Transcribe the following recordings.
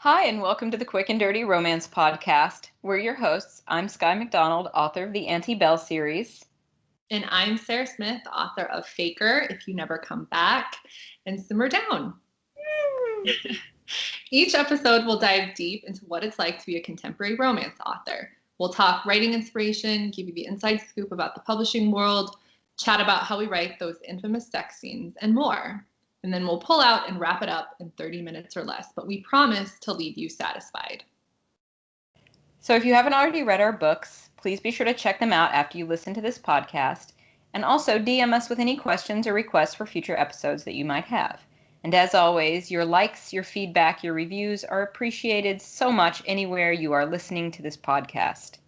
Hi, and welcome to the Quick and Dirty Romance Podcast. We're your hosts. I'm Skye McDonald, author of the Auntie Belle series. And I'm Sarah Smith, author of Faker, If You Never Come Back, and Simmer Down. Each episode will dive deep into what it's like to be a contemporary romance author. We'll talk writing inspiration, give you the inside scoop about the publishing world, chat about how we write those infamous sex scenes, and more. And then we'll pull out and wrap it up in 30 minutes or less, but we promise to leave you satisfied. So if you haven't already read our books, please be sure to check them out after you listen to this podcast, and also DM us with any questions or requests for future episodes that you might have. And as always, your likes, your feedback, your reviews are appreciated so much anywhere you are listening to this podcast.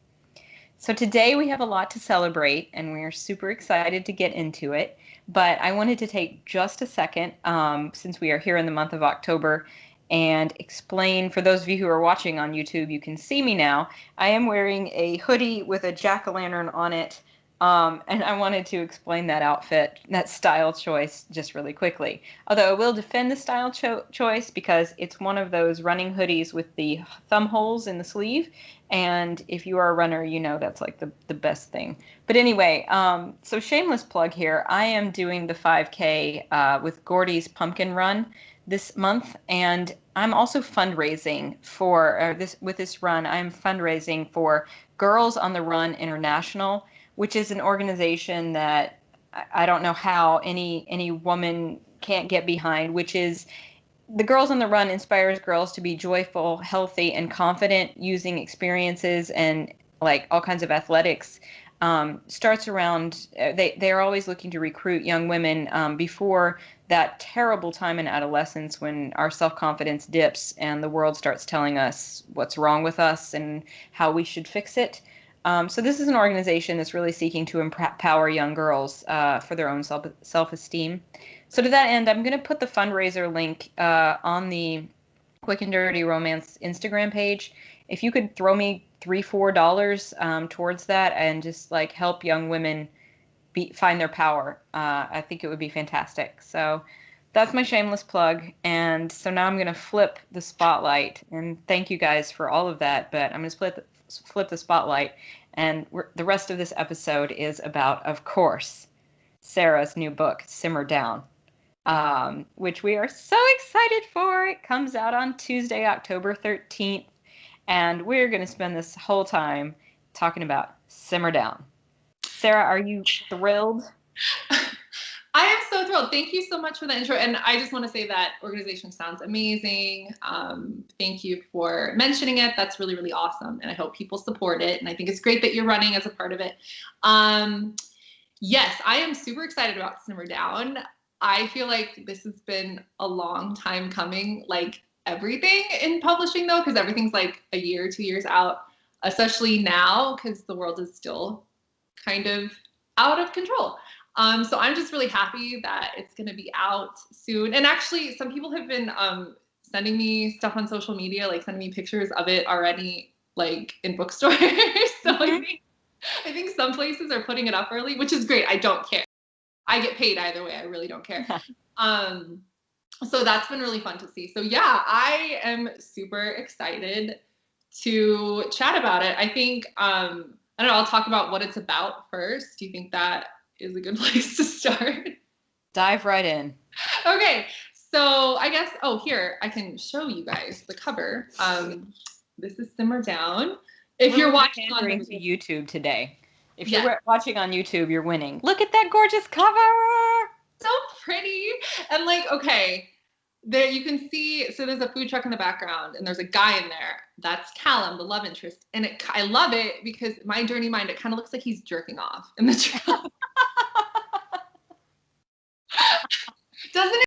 So today we have a lot to celebrate, and we're super excited to get into it. But I wanted to take just a second, since we are here in the month of October, and explain, for those of you who are watching on YouTube, you can see me now. I am wearing a hoodie with a jack-o'-lantern on it, and I wanted to explain that outfit, that style choice, just really quickly. Although I will defend the style choice because it's one of those running hoodies with the thumb holes in the sleeve, and if you are a runner, you know that's like the best thing. But anyway, so shameless plug here. I am doing the 5K with Gordy's Pumpkin Run this month, and I'm also fundraising for this run. I'm fundraising for Girls on the Run International, which is an organization that I don't know how any woman can't get behind, which is the Girls on the Run inspires girls to be joyful, healthy, and confident using experiences and like all kinds of athletics. Starts around, they're always looking to recruit young women before that terrible time in adolescence when our self-confidence dips and the world starts telling us what's wrong with us and how we should fix it. So this is an organization that's really seeking to empower young girls for their own self-esteem. So to that end, I'm going to put the fundraiser link on the Quick and Dirty Romance Instagram page. If you could throw me $3-4 towards that and just like help young women find their power, I think it would be fantastic. So that's my shameless plug. And so now I'm going to flip the spotlight. And thank you guys for all of that. But I'm going to flip the spotlight. And the rest of this episode is about, of course, Sarah's new book, Simmer Down, which we are so excited for. It comes out on Tuesday, October 13th. And we're going to spend this whole time talking about Simmer Down. Sarah, are you thrilled? I am so thrilled. Thank you so much for the intro. And I just want to say that organization sounds amazing. Thank you for mentioning it. That's really, really awesome. And I hope people support it. And I think it's great that you're running as a part of it. Yes, I am super excited about Simmer Down. I feel like this has been a long time coming, like everything in publishing though, because everything's like a year, 2 years out, especially now because the world is still kind of out of control. So I'm just really happy that it's going to be out soon. And actually, some people have been sending me stuff on social media, like sending me pictures of it already, like in bookstores. So I think some places are putting it up early, which is great. I don't care. I get paid either way. I really don't care. So that's been really fun to see. So yeah, I am super excited to chat about it. I think, I don't know, I'll talk about what it's about first. Do you think that is a good place to start? Dive right in. Okay, so I guess, here, I can show you guys the cover. This is Simmer Down. If you're watching on YouTube today, if you're watching on YouTube, you're winning. Look at that gorgeous cover. So pretty. And like, okay, there you can see, so there's a food truck in the background and there's a guy in there. That's Callum, the love interest. And I love it because my dirty mind, it kind of looks like he's jerking off in the truck. Doesn't it?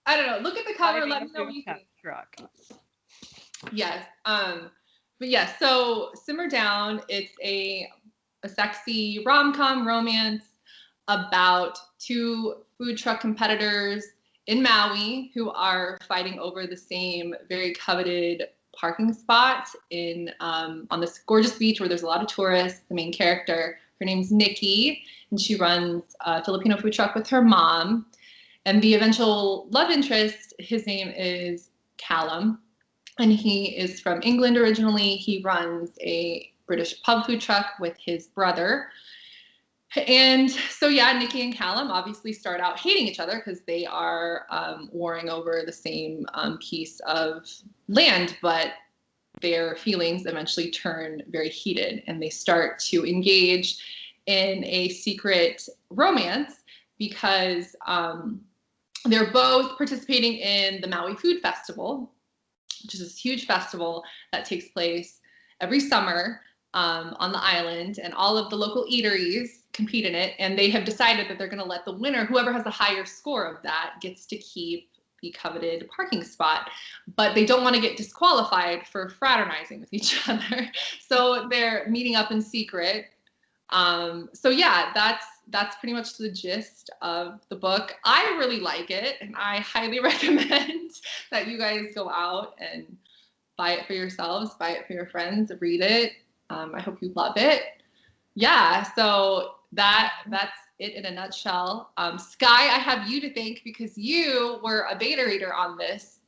I don't know. Look at the cover. Let me know what you think. Truck. Yes. But yeah, so Simmer Down, it's a sexy rom-com romance about two food truck competitors in Maui who are fighting over the same very coveted parking spot on this gorgeous beach where there's a lot of tourists. The main character, her name's Nikki, and she runs a Filipino food truck with her mom. And the eventual love interest, his name is Callum. and he is from England originally. He runs a British pub food truck with his brother. And so, yeah, Nikki and Callum obviously start out hating each other because they are warring over the same piece of land, but their feelings eventually turn very heated and they start to engage in a secret romance because they're both participating in the Maui Food Festival, which is this huge festival that takes place every summer on the island, and all of the local eateries compete in it, and they have decided that they're going to let the winner, whoever has the higher score of that, gets to keep the coveted parking spot, but they don't want to get disqualified for fraternizing with each other. So they're meeting up in secret. So yeah, that's pretty much the gist of the book. I really like it, and I highly recommend that you guys go out and buy it for yourselves, buy it for your friends, read it. I hope you love it. Yeah, so that's it in a nutshell. Skye, I have you to thank because you were a beta reader on this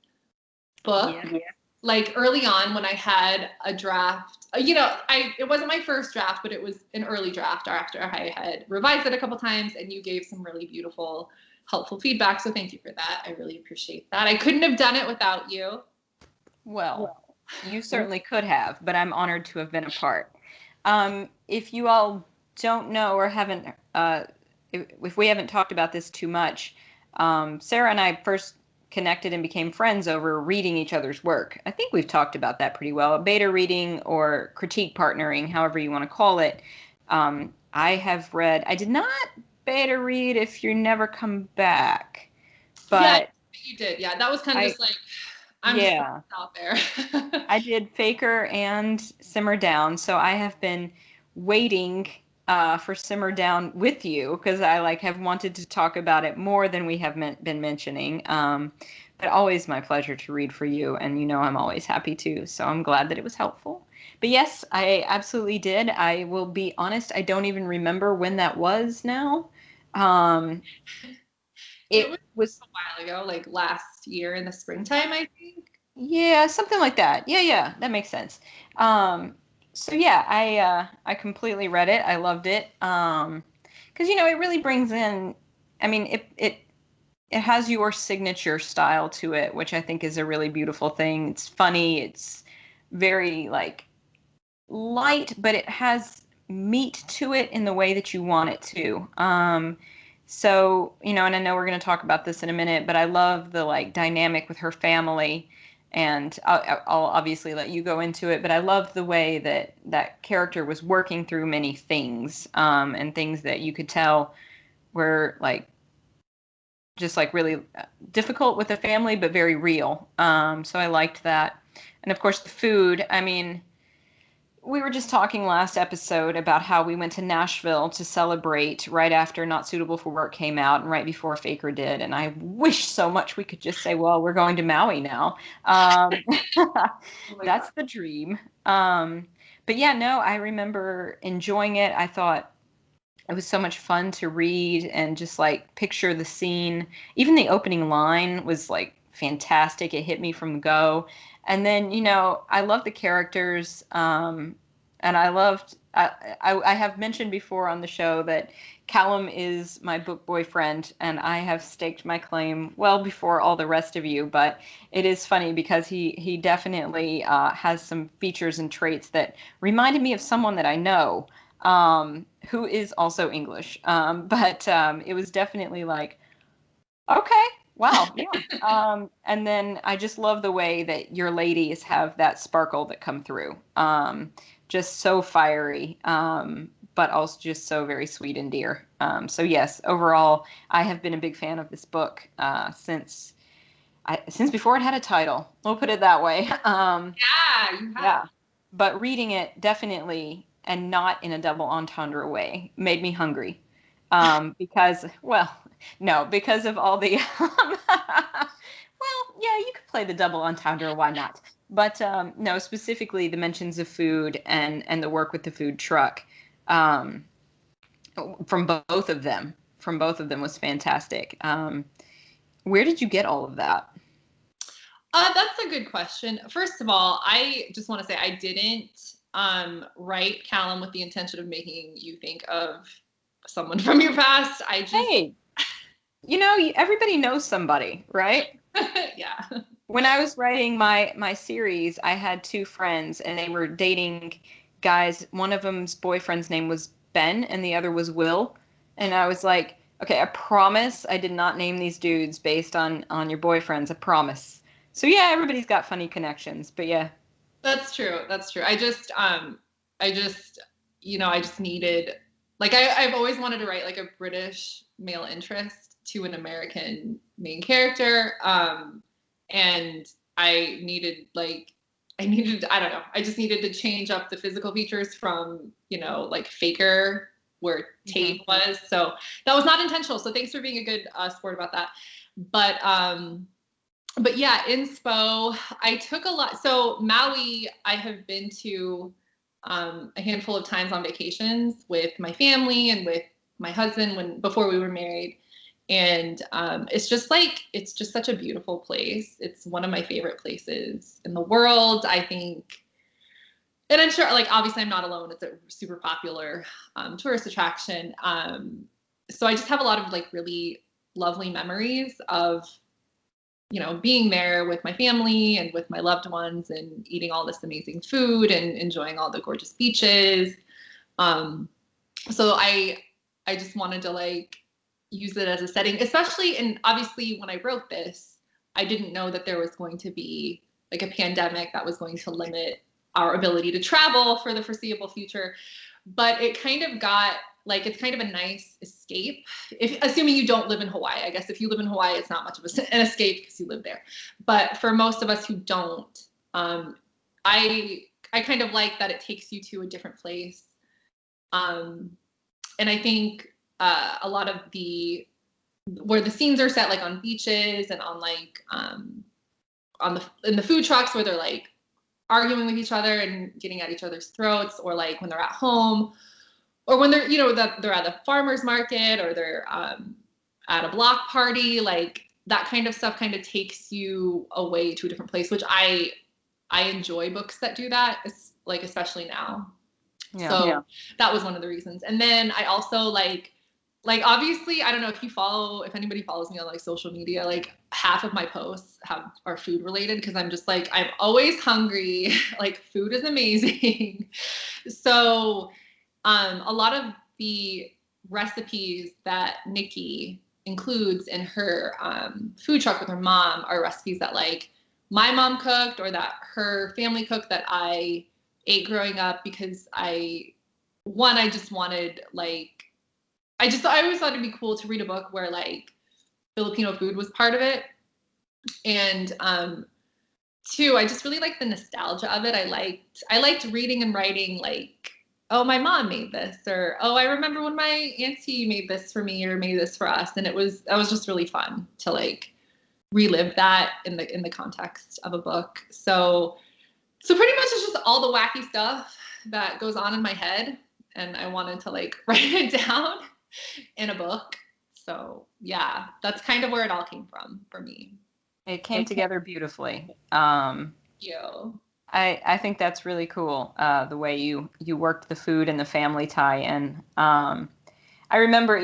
book. Yeah. Like early on when I had a draft, it wasn't my first draft, but it was an early draft after I had revised it a couple times, and you gave some really beautiful, helpful feedback. So thank you for that. I really appreciate that. I couldn't have done it without you. Well, you certainly could have, but I'm honored to have been a part. If you all don't know or haven't, if we haven't talked about this too much, Sarah and I first connected and became friends over reading each other's work. I think we've talked about that pretty well. Beta reading or critique partnering, however you want to call it. I did not beta read If You Never Come Back, but yeah, you did. Yeah, that was kind of just like, I'm just out there. I did Faker and Simmer Down, so I have been waiting for Simmer Down with you because I have wanted to talk about it more than we have been mentioning. But always my pleasure to read for you, and I'm always happy to. So I'm glad that it was helpful. But yes, I absolutely did. I will be honest, I don't even remember when that was now. It was a while ago, like last year in the springtime, I think. Yeah, something like that. Yeah, that makes sense. So yeah, I completely read it. I loved it. Because it really brings in. I mean, it has your signature style to it, which I think is a really beautiful thing. It's funny. It's very light, but it has meat to it in the way that you want it to. So, and I know we're going to talk about this in a minute, but I love the dynamic with her family, and I'll obviously let you go into it, but I love the way that character was working through many things, and things that you could tell were just really difficult with the family, but very real. So I liked that. And of course the food, I mean, we were just talking last episode about how we went to Nashville to celebrate right after Not Suitable for Work came out and right before Faker did. And I wish so much we could just say, well, we're going to Maui now. That's the dream. But yeah, no, I remember enjoying it. I thought it was so much fun to read and just picture the scene. Even the opening line was fantastic. It hit me from the go. And then, I love the characters. And I loved, I have mentioned before on the show that Callum is my book boyfriend, and I have staked my claim well before all the rest of you. But it is funny because he definitely has some features and traits that reminded me of someone that I know, who is also English. But it was definitely okay, wow, yeah. And then I just love the way that your ladies have that sparkle that come through. Just so fiery, but also just so very sweet and dear. So yes, overall, I have been a big fan of this book since before it had a title. We'll put it that way. Yeah, you have. Yeah, but reading it definitely, and not in a double entendre way, made me hungry. Because, well, no, because of all the, well, yeah, you could play the double entendre, why not? But no, specifically the mentions of food and the work with the food truck, from both of them, was fantastic. Where did you get all of that? That's a good question. First of all, I just want to say I didn't write Callum with the intention of making you think of someone from your past. I just, Hey, everybody knows somebody, right? yeah. When I was writing my series, I had two friends and they were dating guys. One of them's boyfriend's name was Ben and the other was Will. And I was like, okay, I promise I did not name these dudes based on your boyfriends. I promise. So yeah, everybody's got funny connections, but yeah. That's true. That's true. I just, I just needed, like, I've always wanted to write like a British male interest to an American main character. And I don't know, I just needed to change up the physical features from, like Faker, where Tate was. So that was not intentional. So thanks for being a good sport about that. But yeah, inspo, I took a lot. So Maui, I have been to a handful of times on vacations with my family and with my husband before we were married. And it's just such a beautiful place. It's one of my favorite places in the world, I think. And I'm sure, like, obviously I'm not alone. It's a super popular tourist attraction. So I just have a lot of like really lovely memories of being there with my family and with my loved ones and eating all this amazing food and enjoying all the gorgeous beaches. So I just wanted to like use it as a setting, especially, and obviously when I wrote this, I didn't know that there was going to be like a pandemic that was going to limit our ability to travel for the foreseeable future. But it kind of got like, it's kind of a nice escape, assuming you don't live in Hawaii. I guess if you live in Hawaii, it's not much of an escape because you live there. But for most of us who don't, I kind of like that it takes you to a different place. And I think a lot of where the scenes are set, like on beaches and on like in the food trucks where they're like arguing with each other and getting at each other's throats, or like when they're at home, or when they're they're at the farmer's market, or they're at a block party, like that kind of stuff kind of takes you away to a different place, which I enjoy books that do that, like especially now. Yeah. So that was one of the reasons. And then I also like obviously, I don't know if anybody follows me on like social media, like half of my posts are food related because I'm just like, I'm always hungry. Like food is amazing. So a lot of the recipes that Nikki includes in her food truck with her mom are recipes that like my mom cooked or that her family cooked that I ate growing up, because I just wanted like, I always thought it'd be cool to read a book where like Filipino food was part of it. And two, I just really liked the nostalgia of it. I liked reading and writing like, oh, my mom made this, or oh, I remember when my auntie made this for me or made this for us. And that was just really fun to like relive that in the context of a book. So pretty much it's just all the wacky stuff that goes on in my head, and I wanted to like write it down in a book. So yeah, that's kind of where it all came from for me. It came together beautifully. You. I think that's really cool, the way you worked the food and the family tie-in. I remember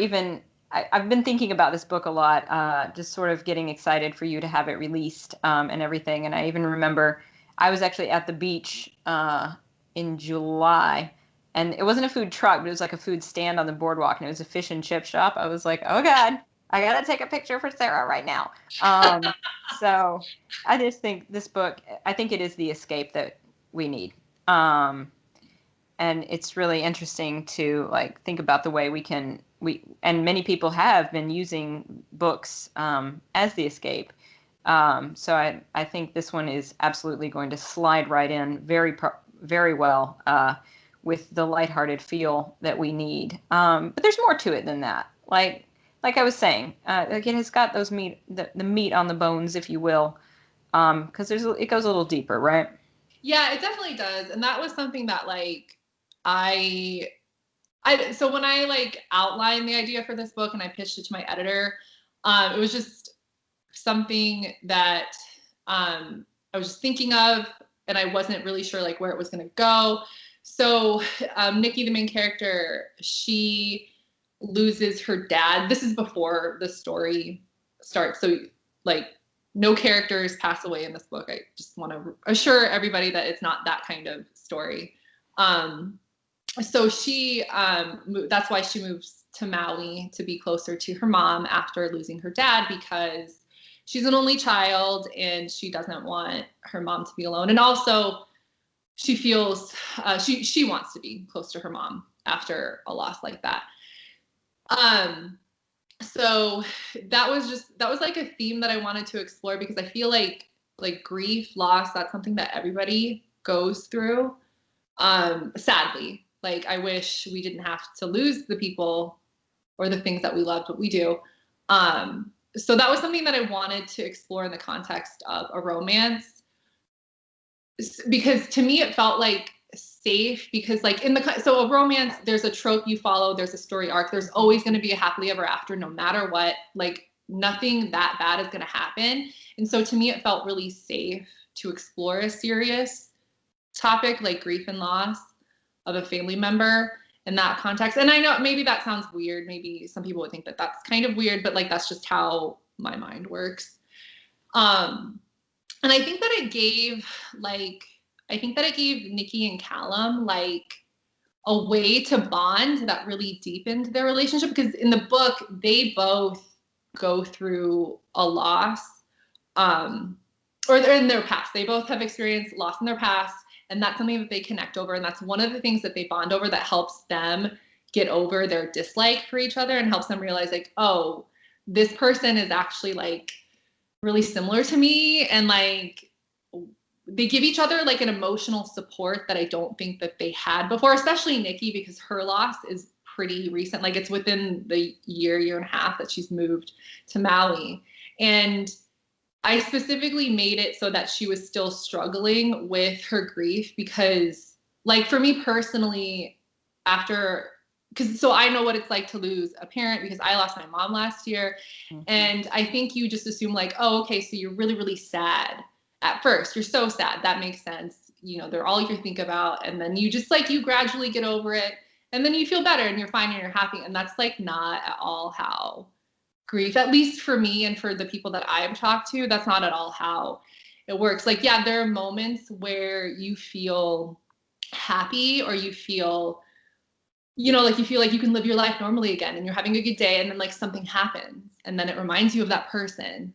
I've been thinking about this book a lot, just sort of getting excited for you to have it released and everything. And I even remember I was actually at the beach in July, and it wasn't a food truck, but it was like a food stand on the boardwalk, and it was a fish and chip shop. I was like, oh God, I gotta take a picture for Sarah right now. So I just think this book, I think it is the escape that we need. And it's really interesting to like think about the way and many people have been using books as the escape. So I think this one is absolutely going to slide right in very well with the lighthearted feel that we need. But there's more to it than that. Like I was saying, like it has got the meat on the bones, if you will, because it goes a little deeper, right? Yeah, it definitely does. And that was something that like so when I like outlined the idea for this book and I pitched it to my editor, it was just something that I was just thinking of, and I wasn't really sure like where it was going to go. So Nikki, the main character, she loses her dad. This is before the story starts. So like no characters pass away in this book. I just want to assure everybody that it's not that kind of story. So she, that's why she moves to Maui to be closer to her mom after losing her dad, because she's an only child and she doesn't want her mom to be alone. And also she feels, she wants to be close to her mom after a loss like that. So that was like a theme that I wanted to explore, because I feel like grief, loss, that's something that everybody goes through. Sadly, like I wish we didn't have to lose the people or the things that we loved, but we do. So that was something that I wanted to explore in the context of a romance, because to me it felt like safe, because like so a romance, there's a trope you follow, there's a story arc, there's always going to be a happily ever after, no matter what, like nothing that bad is going to happen. And so to me it felt really safe to explore a serious topic like grief and loss of a family member in that context. And I know maybe that sounds weird, maybe some people would think that that's kind of weird, but like that's just how my mind works. And I think that it gave Nikki and Callum like a way to bond that really deepened their relationship, because in the book they both go through a loss, or they're in their past. They both have experienced loss in their past, and that's something that they connect over, and that's one of the things that they bond over that helps them get over their dislike for each other and helps them realize like, oh, this person is actually like really similar to me, and like they give each other like an emotional support that I don't think that they had before, especially Nikki, because her loss is pretty recent. Like it's within the year and a half that she's moved to Maui. And I specifically made it so that she was still struggling with her grief, because like for me personally, so I know what it's like to lose a parent, because I lost my mom last year. Mm-hmm. And I think you just assume like, oh, okay, so you're really, really sad at first. You're so sad. That makes sense. You know, they're all you think about. And then you just like, you gradually get over it. And then you feel better and you're fine and you're happy. And that's like not at all how grief, at least for me and for the people that I have talked to, that's not at all how it works. Like, yeah, there are moments where you feel happy, or you feel, you know, like you feel like you can live your life normally again and you're having a good day, and then like something happens and then it reminds you of that person.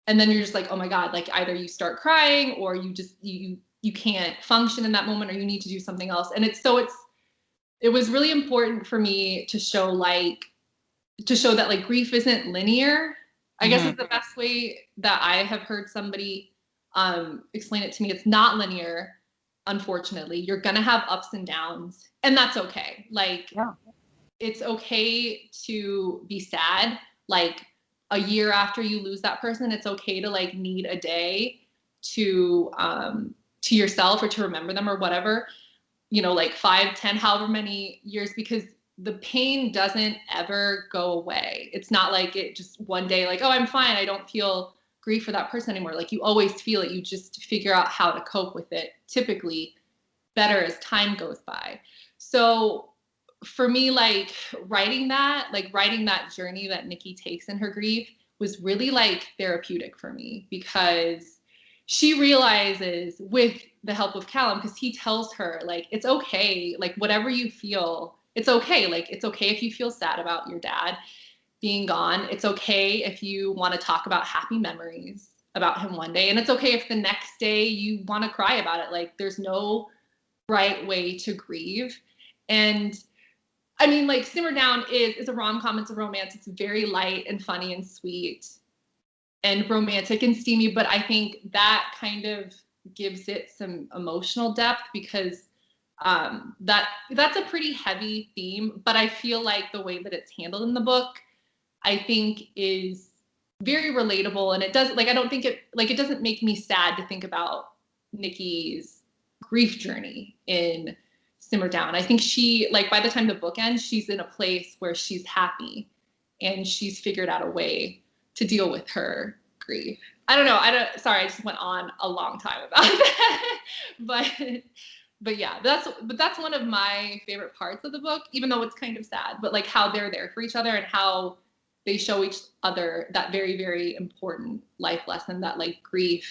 And then you're just like, oh my God, like either you start crying or you just, you can't function in that moment, or you need to do something else. And it was really important for me to show that like grief isn't linear, I guess is the best way that I have heard somebody explain it to me. It's not linear, unfortunately. You're gonna have ups and downs, and that's okay. Like, yeah. It's okay to be sad, like a year after you lose that person. It's okay to like need a day to yourself, or to remember them, or whatever, you know, like 5, 10, however many years, because the pain doesn't ever go away. It's not like it just one day like, oh, I'm fine, I don't feel grief for that person anymore. Like you always feel it. You just figure out how to cope with it, typically better as time goes by. So for me, like writing that journey that Nikki takes in her grief was really like therapeutic for me, because she realizes, with the help of Callum, because he tells her like, it's okay, like whatever you feel, it's okay. Like it's okay if you feel sad about your dad being gone. It's okay if you want to talk about happy memories about him one day, and it's okay if the next day you want to cry about it. Like there's no right way to grieve. And I mean, like Simmer Down is a rom-com, it's a romance, it's very light and funny and sweet and romantic and steamy, but I think that kind of gives it some emotional depth, because that's a pretty heavy theme, but I feel like the way that it's handled in the book, I think is very relatable. And it does, like, I don't think it doesn't make me sad to think about Nikki's grief journey in Simmer Down. I think she, like, by the time the book ends, she's in a place where she's happy and she's figured out a way to deal with her grief. I don't know. Sorry, I just went on a long time about that. but yeah, that's one of my favorite parts of the book, even though it's kind of sad, but like how they're there for each other and how they show each other that very, very important life lesson that like grief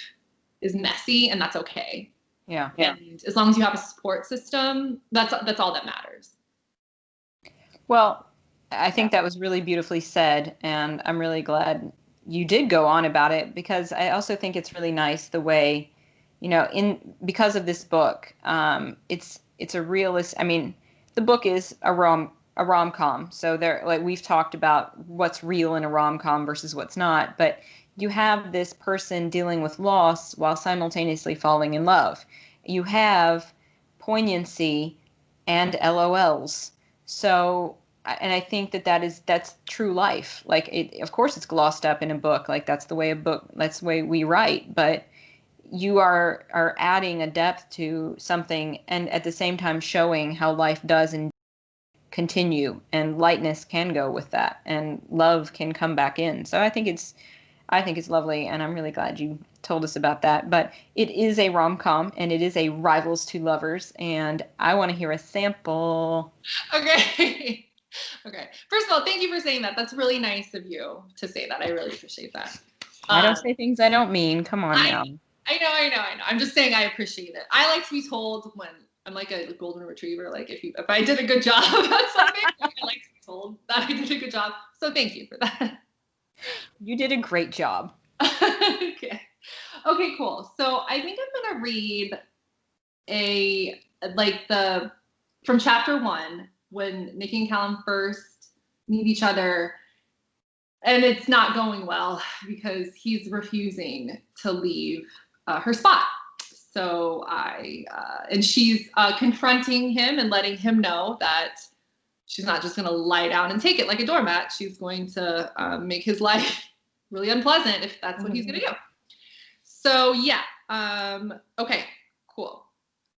is messy and that's okay. Yeah. And as long as you have a support system, that's all that matters. Well, I think that was really beautifully said, and I'm really glad you did go on about it because I also think it's really nice the way, because of this book, it's a realist. I mean, the book is a rom-com, so there, like we've talked about what's real in a rom-com versus what's not, but you have this person dealing with loss while simultaneously falling in love. You have poignancy and LOLs. So, and I think that's true life. Like of course it's glossed up in a book. Like that's the way we write, but you are adding a depth to something and at the same time showing how life does and continue and lightness can go with that and love can come back in. So I think it's lovely, and I'm really glad you told us about that. But it is a rom-com, and it is a rivals to lovers, and I want to hear a sample. Okay. Okay. First of all, thank you for saying that. That's really nice of you to say that. I really appreciate that. I don't say things I don't mean. Come on now. I know. I'm just saying I appreciate it. I like to be told when I'm like a golden retriever. Like if I did a good job at something, I like to be told that I did a good job. So thank you for that. You did a great job. Okay. Okay, cool. So I think I'm gonna read from chapter 1 when Nikki and Callum first meet each other, and it's not going well because he's refusing to leave her spot. So and she's confronting him and letting him know that she's not just going to lie down and take it like a doormat. She's going to make his life really unpleasant if that's what he's going to do. So yeah. Okay, cool.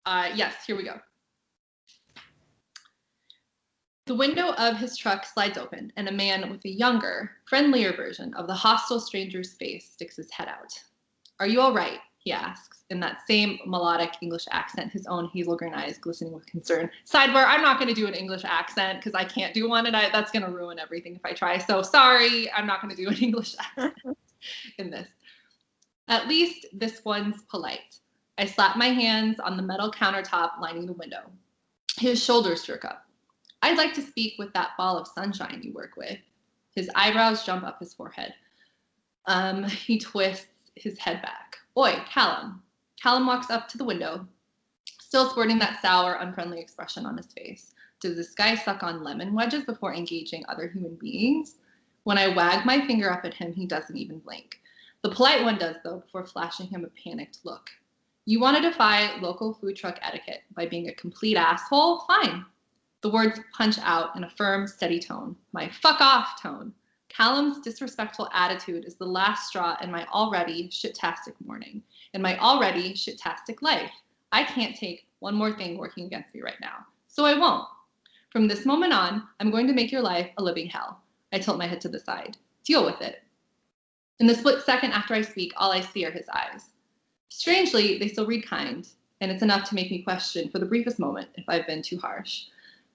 Yes, here we go. The window of his truck slides open, and a man with a younger, friendlier version of the hostile stranger's face sticks his head out. "Are you all right?" he asks, in that same melodic English accent, his own hazel green eyes glistening with concern. Sidebar, I'm not going to do an English accent because I can't do one, and that's going to ruin everything if I try. So sorry, I'm not going to do an English accent in this. "At least this one's polite." I slap my hands on the metal countertop lining the window. His shoulders jerk up. "I'd like to speak with that ball of sunshine you work with." His eyebrows jump up his forehead. He twists his head back. "Oi, Callum." Callum walks up to the window, still sporting that sour, unfriendly expression on his face. Does this guy suck on lemon wedges before engaging other human beings? When I wag my finger up at him, he doesn't even blink. The polite one does, though, before flashing him a panicked look. "You want to defy local food truck etiquette by being a complete asshole? Fine." The words punch out in a firm, steady tone, my fuck off tone. Callum's disrespectful attitude is the last straw in my already shit-tastic morning, in my already shit-tastic life. I can't take one more thing working against me right now, so I won't. From this moment on, I'm going to make your life a living hell. I tilt my head to the side. Deal with it. In the split second after I speak, all I see are his eyes. Strangely, they still read kind, and it's enough to make me question for the briefest moment if I've been too harsh.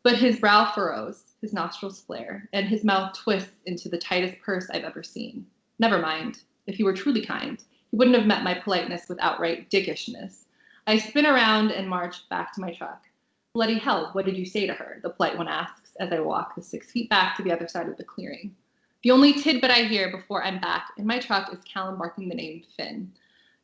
But his brow furrows, his nostrils flare, and his mouth twists into the tightest purse I've ever seen. Never mind. If he were truly kind, he wouldn't have met my politeness with outright dickishness. I spin around and march back to my truck. "Bloody hell, what did you say to her?" the polite one asks as I walk the 6 feet back to the other side of the clearing. The only tidbit I hear before I'm back in my truck is Callum barking the name Finn.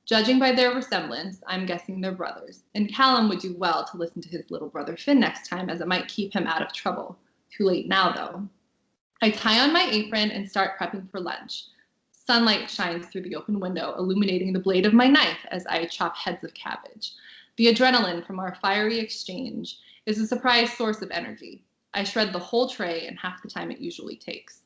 Judging by their resemblance, I'm guessing they're brothers, and Callum would do well to listen to his little brother Finn next time, as it might keep him out of trouble. Too late now, though. I tie on my apron and start prepping for lunch. Sunlight shines through the open window, illuminating the blade of my knife as I chop heads of cabbage. The adrenaline from our fiery exchange is a surprise source of energy. I shred the whole tray in half the time it usually takes.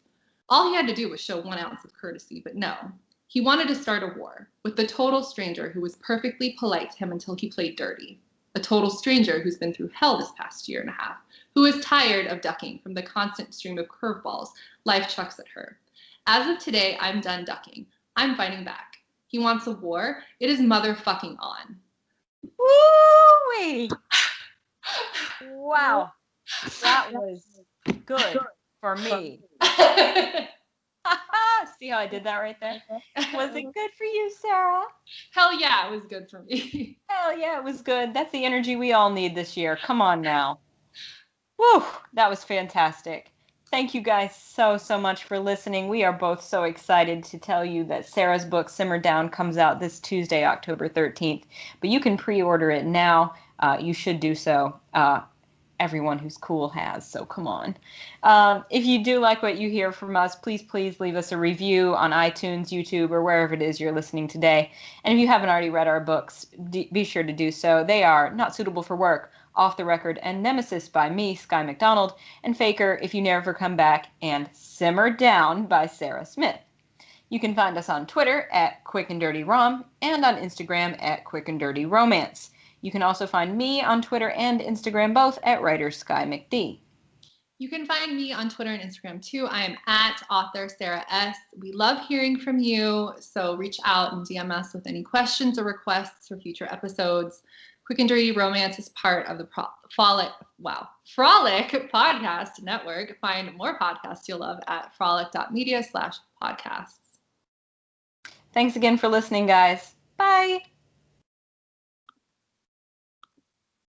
All he had to do was show 1 ounce of courtesy, but no. He wanted to start a war with the total stranger who was perfectly polite to him until he played dirty. A total stranger who's been through hell this past year and a half, who is tired of ducking from the constant stream of curveballs life chucks at her. As of today, I'm done ducking. I'm fighting back. He wants a war. It is motherfucking on. Woo-wee! Wow. That was good for me. See how I did that right there? Was it good for you, Sarah? Hell yeah, it was good for me. Hell yeah, it was good. That's the energy we all need this year. Come on now. Woo, that was fantastic. Thank you guys so much for listening. We are both so excited to tell you that Sarah's book, Simmer Down, comes out this Tuesday, October 13th. But you can pre-order it now. You should do so. Everyone who's cool has, so come on. If you do like what you hear from us, please leave us a review on iTunes, YouTube, or wherever it is you're listening today. And if you haven't already read our books, be sure to do so. They are Not Suitable for Work, Off the Record, and Nemesis by me, Skye McDonald, and Faker, If You Never Come Back, and Simmer Down by Sarah Smith. You can find us on Twitter at Quick and Dirty Rom and on Instagram at Quick and Dirty Romance. You can also find me on Twitter and Instagram both at writer Skye McD. You can find me on Twitter and Instagram too. I am at author Sarah S. We love hearing from you, so reach out and DM us with any questions or requests for future episodes. Quick and Dirty Romance is part of the Frolic Podcast Network. Find more podcasts you'll love at frolic.media/podcasts. Thanks again for listening, guys. Bye.